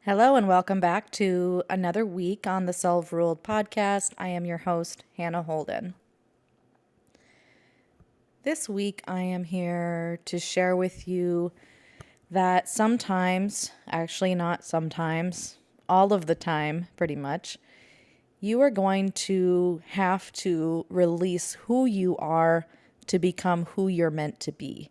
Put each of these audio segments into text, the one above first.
Hello and welcome back to another week on the Self Ruled podcast. I am your host, Hannah Holden. This week, I am here to share with you that sometimes, actually, not sometimes, all of the time, pretty much, you are going to have to release who you are to become who you're meant to be.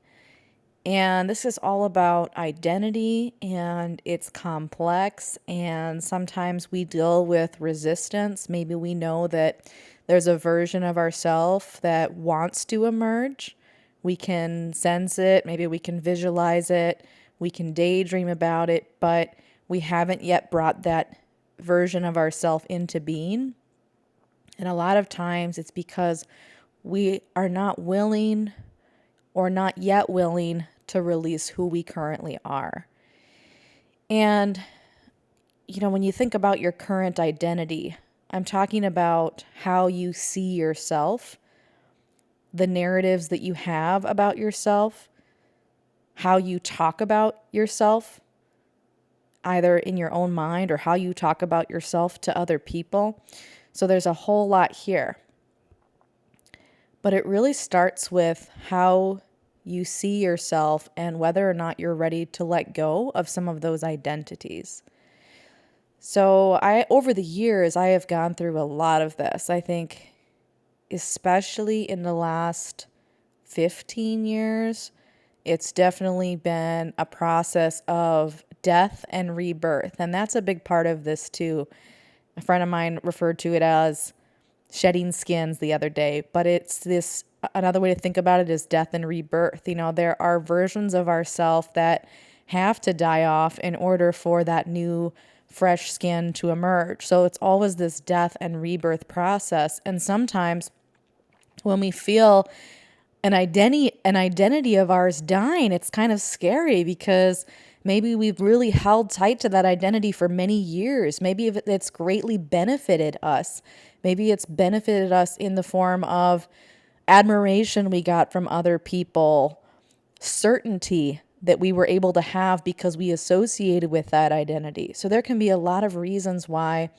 And this is all about identity, and it's complex. And sometimes we deal with resistance. Maybe we know that there's a version of ourselves that wants to emerge. We can sense it, maybe we can visualize it, we can daydream about it, but we haven't yet brought that version of ourselves into being. And a lot of times it's because we are not willing or not yet willing to release who we currently are. And, when you think about your current identity, I'm talking about how you see yourself, the narratives that you have about yourself, how you talk about yourself, either in your own mind or how you talk about yourself to other people. So there's a whole lot here. But it really starts with how you see yourself and whether or not you're ready to let go of some of those identities. So over the years, I have gone through a lot of this. I think especially in the last 15 years, it's definitely been a process of death and rebirth. And that's a big part of this too. A friend of mine referred to it as shedding skins the other day, but another way to think about it is death and rebirth. There are versions of ourselves that have to die off in order for that new fresh skin to emerge. So it's always this death and rebirth process. And sometimes when we feel an identity of ours dying, it's kind of scary because maybe we've really held tight to that identity for many years. Maybe it's greatly benefited us. Maybe it's benefited us in the form of admiration we got from other people, certainty that we were able to have because we associated with that identity. So there can be a lot of reasons why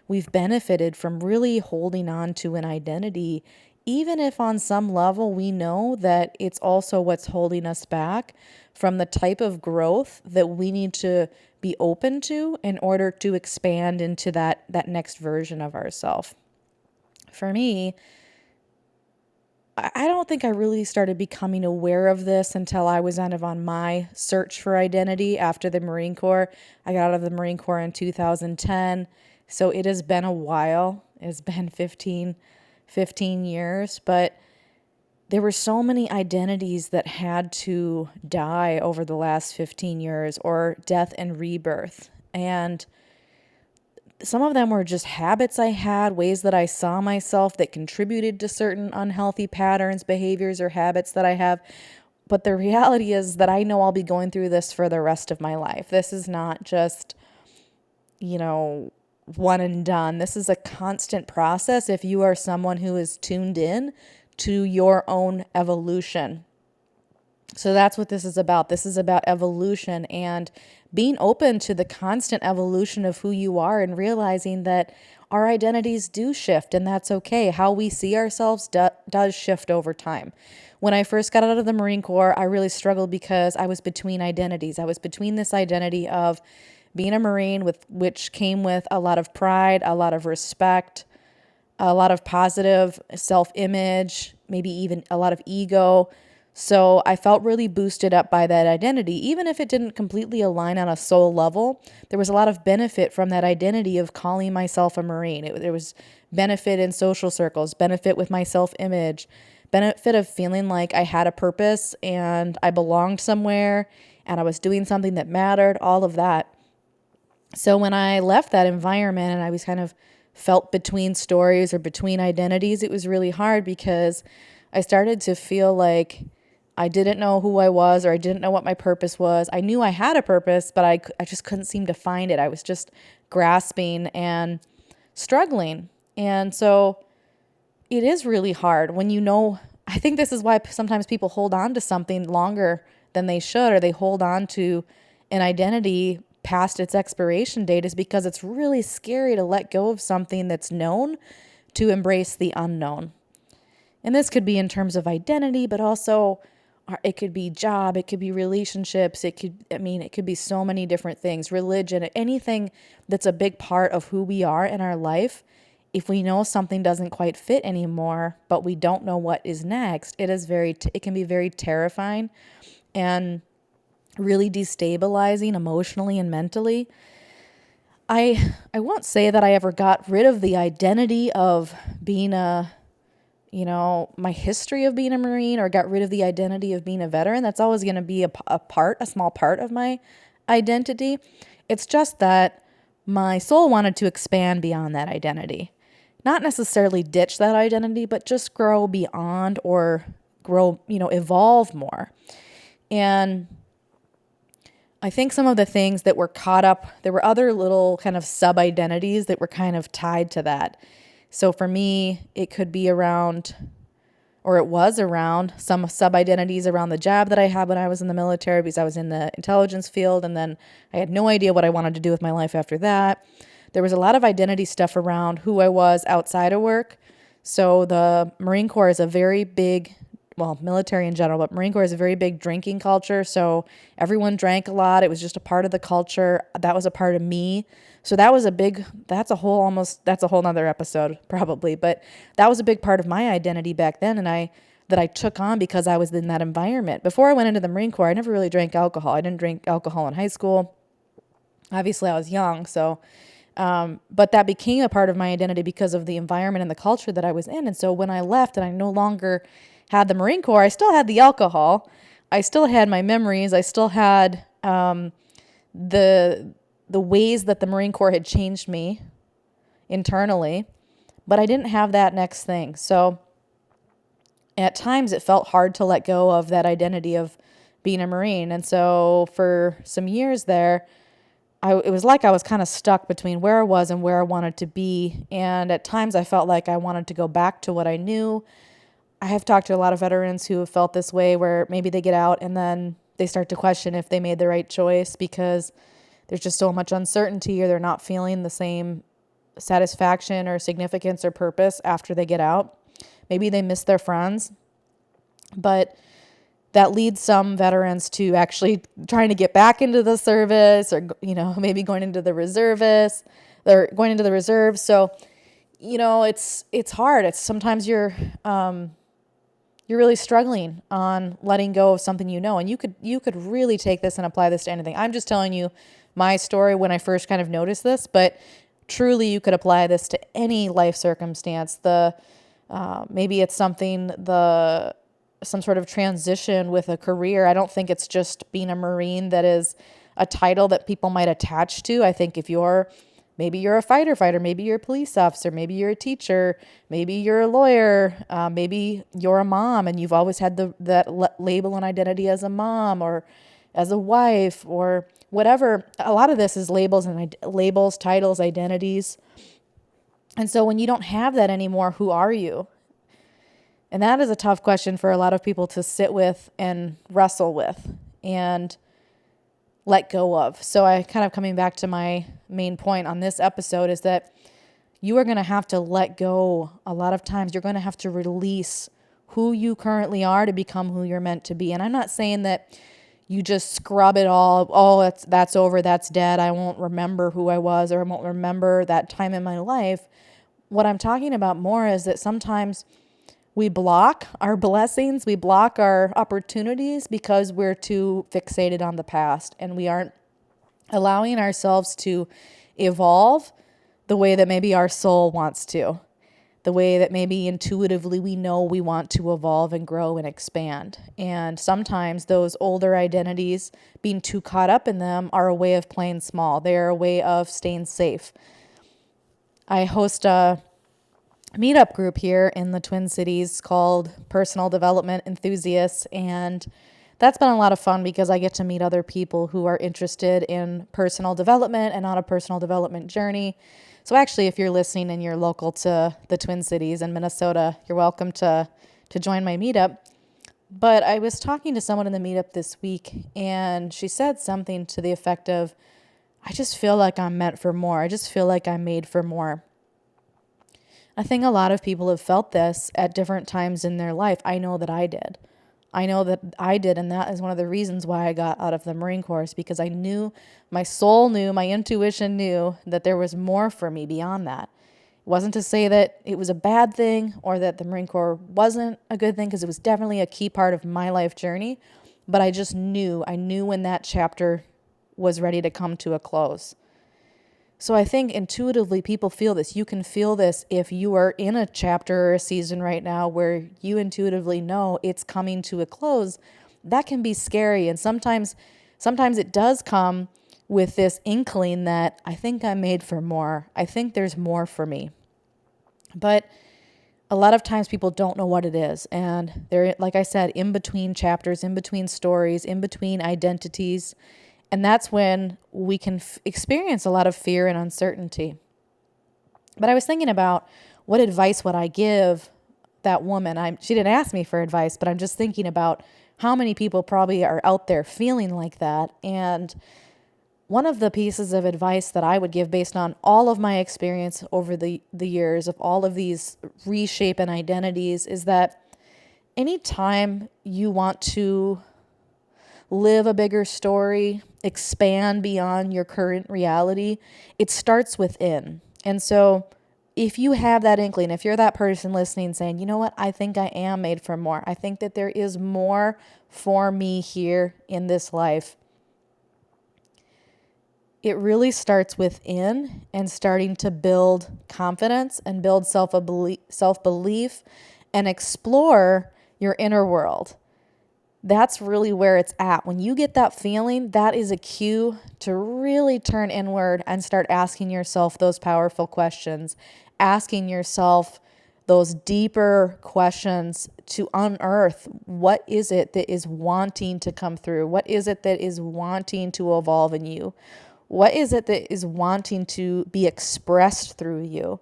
we've benefited from really holding on to an identity, even if on some level we know that it's also what's holding us back from the type of growth that we need to be open to in order to expand into that next version of ourselves. For me, I don't think I really started becoming aware of this until I was kind of on my search for identity after the Marine Corps. I got out of the Marine Corps in 2010, so it has been a while. It's been 15 years, but there were so many identities that had to die over the last 15 years, or death and rebirth. And some of them were just habits I had, ways that I saw myself that contributed to certain unhealthy patterns, behaviors, or habits that I have. But the reality is that I know I'll be going through this for the rest of my life. This is not just, one and done. This is a constant process if you are someone who is tuned in to your own evolution. So that's what this is about. This is about evolution and being open to the constant evolution of who you are and realizing that our identities do shift, and that's okay. How we see ourselves does shift over time. When I first got out of the Marine Corps, I really struggled because I was between identities. I was between this identity of being a Marine, which came with a lot of pride, a lot of respect, a lot of positive self-image, maybe even a lot of ego. So I felt really boosted up by that identity. Even if it didn't completely align on a soul level, there was a lot of benefit from that identity of calling myself a Marine. There was benefit in social circles, benefit with my self-image, benefit of feeling like I had a purpose and I belonged somewhere and I was doing something that mattered, all of that. So when I left that environment and I was kind of felt between stories or between identities, it was really hard because I started to feel like I didn't know who I was, or I didn't know what my purpose was. I knew I had a purpose, but I just couldn't seem to find it. I was just grasping and struggling. And so it is really hard when I think this is why sometimes people hold on to something longer than they should, or they hold on to an identity past its expiration date is because it's really scary to let go of something that's known to embrace the unknown. And this could be in terms of identity, but also it could be job, it could be relationships, it could be so many different things, religion, anything that's a big part of who we are in our life. If we know something doesn't quite fit anymore, but we don't know what is next, it can be very terrifying and really destabilizing emotionally and mentally. I won't say that I ever got rid of the identity of being my history of being a Marine, or got rid of the identity of being a veteran. That's always going to be a small part of my identity. It's just that my soul wanted to expand beyond that identity. Not necessarily ditch that identity, but just grow beyond, or evolve more. And I think some of the things that were caught up, there were other little kind of sub-identities that were kind of tied to that. So for me, it could be around, or it was around, some sub-identities around the job that I had when I was in the military, because I was in the intelligence field, and then I had no idea what I wanted to do with my life after that. There was a lot of identity stuff around who I was outside of work. So the Marine Corps is a very big, military in general, but Marine Corps is a very big drinking culture. So everyone drank a lot. It was just a part of the culture. That was a part of me. So that's a whole nother episode probably, but that was a big part of my identity back then. And that I took on because I was in that environment. Before I went into the Marine Corps, I never really drank alcohol. I didn't drink alcohol in high school. Obviously I was young. So, but that became a part of my identity because of the environment and the culture that I was in. And so when I left and I no longer had the Marine Corps, I still had the alcohol. I still had my memories. I still had the ways that the Marine Corps had changed me internally, but I didn't have that next thing. So at times it felt hard to let go of that identity of being a Marine. And so for some years there, it was like I was kind of stuck between where I was and where I wanted to be. And at times I felt like I wanted to go back to what I knew. I have talked to a lot of veterans who have felt this way, where maybe they get out and then they start to question if they made the right choice because there's just so much uncertainty, or they're not feeling the same satisfaction or significance or purpose after they get out. Maybe they miss their friends, but that leads some veterans to actually trying to get back into the service, or, maybe going into the reservists. They're going into the reserves. So, it's hard. It's sometimes you're really struggling on letting go of something, and you could really take this and apply this to anything. I'm just telling you my story when I first kind of noticed this, but truly you could apply this to any life circumstance. Maybe it's some sort of transition with a career. I don't think it's just being a Marine that is a title that people might attach to. I think maybe you're a fighter, maybe you're a police officer, maybe you're a teacher, maybe you're a lawyer, maybe you're a mom and you've always had that label and identity as a mom or as a wife or whatever. A lot of this is labels, titles, identities. And so when you don't have that anymore, who are you? And that is a tough question for a lot of people to sit with and wrestle with and let go of. So I kind of coming back to my main point on this episode is that you are going to have to let go. A lot of times you're going to have to release who you currently are to become who you're meant to be. And I'm not saying that you just scrub it all. Oh, that's over. That's dead. I won't remember who I was, or I won't remember that time in my life. What I'm talking about more is that sometimes we block our blessings, we block our opportunities because we're too fixated on the past, and we aren't allowing ourselves to evolve the way that maybe our soul wants to, the way that maybe intuitively we know we want to evolve and grow and expand. And sometimes those older identities, being too caught up in them, are a way of playing small. They're a way of staying safe. I host a meetup group here in the Twin Cities called Personal Development Enthusiasts, and that's been a lot of fun because I get to meet other people who are interested in personal development and on a personal development journey. So actually, if you're listening and you're local to the Twin Cities and Minnesota, you're welcome to join my meetup. But I was talking to someone in the meetup this week, and she said something to the effect of, I just feel like I'm meant for more. I just feel like I'm made for more. I think a lot of people have felt this at different times in their life. I know that I did. I know that I did, and that is one of the reasons why I got out of the Marine Corps, is because I knew, my soul knew, my intuition knew that there was more for me beyond that. It wasn't to say that it was a bad thing or that the Marine Corps wasn't a good thing, because it was definitely a key part of my life journey, but I just knew. I knew when that chapter was ready to come to a close. So I think intuitively people feel this. You can feel this if you are in a chapter or a season right now where you intuitively know it's coming to a close. That can be scary. And sometimes it does come with this inkling that I think I'm made for more. I think there's more for me. But a lot of times people don't know what it is. And they're, like I said, in between chapters, in between stories, in between identities. And that's when we can experience a lot of fear and uncertainty. But I was thinking about what advice would I give that woman. She didn't ask me for advice, but I'm just thinking about how many people probably are out there feeling like that. And one of the pieces of advice that I would give, based on all of my experience over the years of all of these reshape and identities, is that anytime you want to live a bigger story, expand beyond your current reality, it starts within. And so if you have that inkling, if you're that person listening saying, you know what, I think I am made for more. I think that there is more for me here in this life. It really starts within, and starting to build confidence and build self-belief and explore your inner world. That's really where it's at. When you get that feeling, that is a cue to really turn inward and start asking yourself those powerful questions, asking yourself those deeper questions to unearth what is it that is wanting to come through? What is it that is wanting to evolve in you? What is it that is wanting to be expressed through you?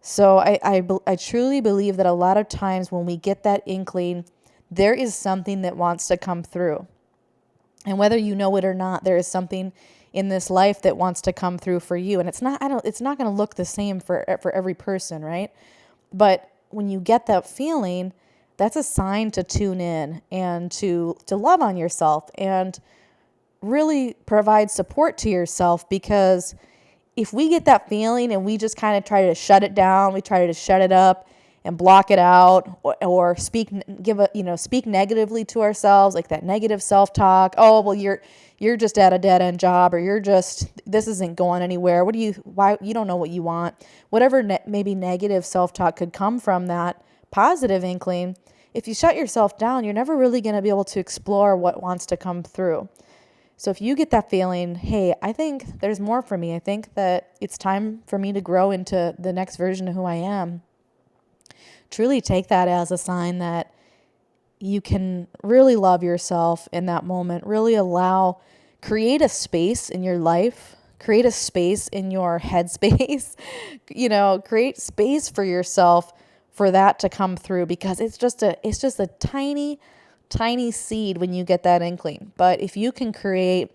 So I truly believe that a lot of times when we get that inkling, there is something that wants to come through. And whether you know it or not, there is something in this life that wants to come through for you. And it's not going to look the same for every person, right? But when you get that feeling, that's a sign to tune in and to love on yourself and really provide support to yourself. Because if we get that feeling and we just kind of try to shut it down, we try to shut it up and block it out, or speak negatively to ourselves, like that negative self-talk. Oh, well, you're just at a dead-end job, or this isn't going anywhere. Why you don't know what you want? Whatever maybe negative self-talk could come from that positive inkling. If you shut yourself down, you're never really going to be able to explore what wants to come through. So if you get that feeling, hey, I think there's more for me. I think that it's time for me to grow into the next version of who I am. Truly take that as a sign that you can really love yourself in that moment. Really create a space in your life, create a space in your headspace, create space for yourself for that to come through, because it's just a tiny, tiny seed when you get that inkling. But if you can create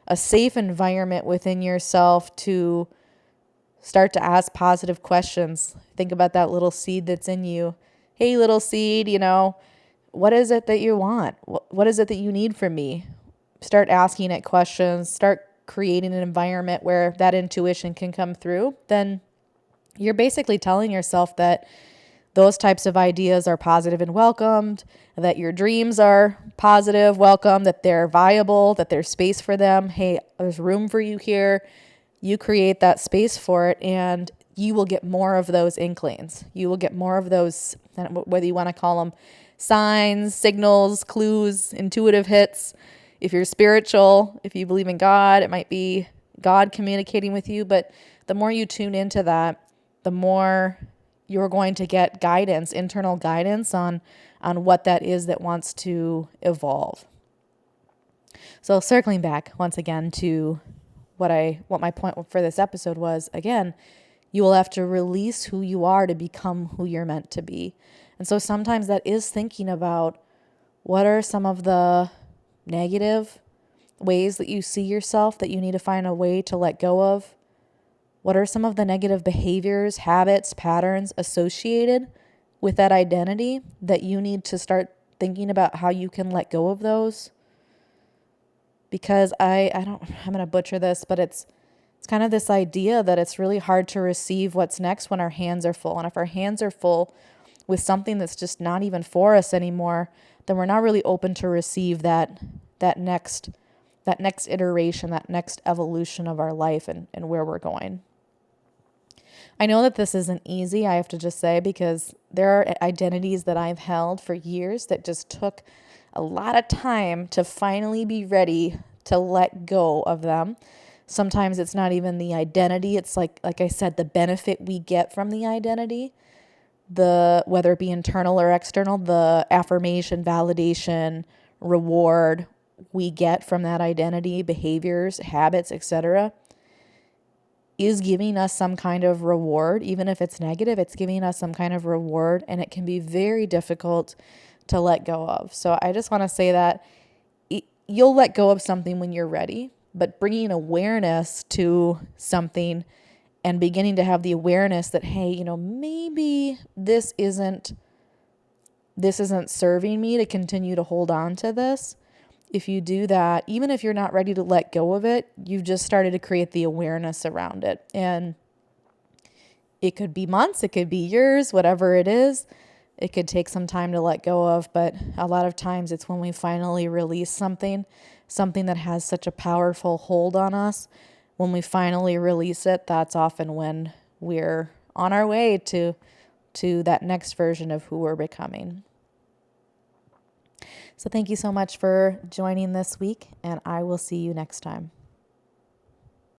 a safe environment within yourself to start to ask positive questions, think about that little seed that's in you. Hey, little seed, what is it that you want? What is it that you need from me? Start asking it questions, start creating an environment where that intuition can come through. Then you're basically telling yourself that those types of ideas are positive and welcomed, that your dreams are positive, welcome, that they're viable, that there's space for them. Hey, there's room for you here. You create that space for it, and you will get more of those inklings. You will get more of those, whether you want to call them signs, signals, clues, intuitive hits. If you're spiritual, if you believe in God, it might be God communicating with you. But the more you tune into that, the more you're going to get guidance, internal guidance on what that is that wants to evolve. So circling back once again to what my point for this episode was, again, you will have to release who you are to become who you're meant to be. And so sometimes that is thinking about what are some of the negative ways that you see yourself that you need to find a way to let go of? What are some of the negative behaviors, habits, patterns associated with that identity that you need to start thinking about how you can let go of those? Because I'm going to butcher this, but it's kind of this idea that it's really hard to receive what's next when our hands are full. And if our hands are full with something that's just not even for us anymore, then we're not really open to receive that next iteration, that next evolution of our life and where we're going. I know that this isn't easy, I have to just say, because there are identities that I've held for years that just took a lot of time to finally be ready to let go of them. Sometimes it's not even the identity. It's like I said, the benefit we get from the identity, whether it be internal or external, the affirmation, validation, reward we get from that identity, behaviors, habits, etc., is giving us some kind of reward. Even if it's negative, it's giving us some kind of reward, and it can be very difficult to let go of. So I just want to say that you'll let go of something when you're ready, but bringing awareness to something and beginning to have the awareness that, hey, maybe this isn't serving me to continue to hold on to this. If you do that, even if you're not ready to let go of it, you've just started to create the awareness around it. And it could be months, it could be years, whatever it is. It could take some time to let go of, but a lot of times it's when we finally release something that has such a powerful hold on us. When we finally release it, that's often when we're on our way to that next version of who we're becoming. So thank you so much for joining this week, and I will see you next time.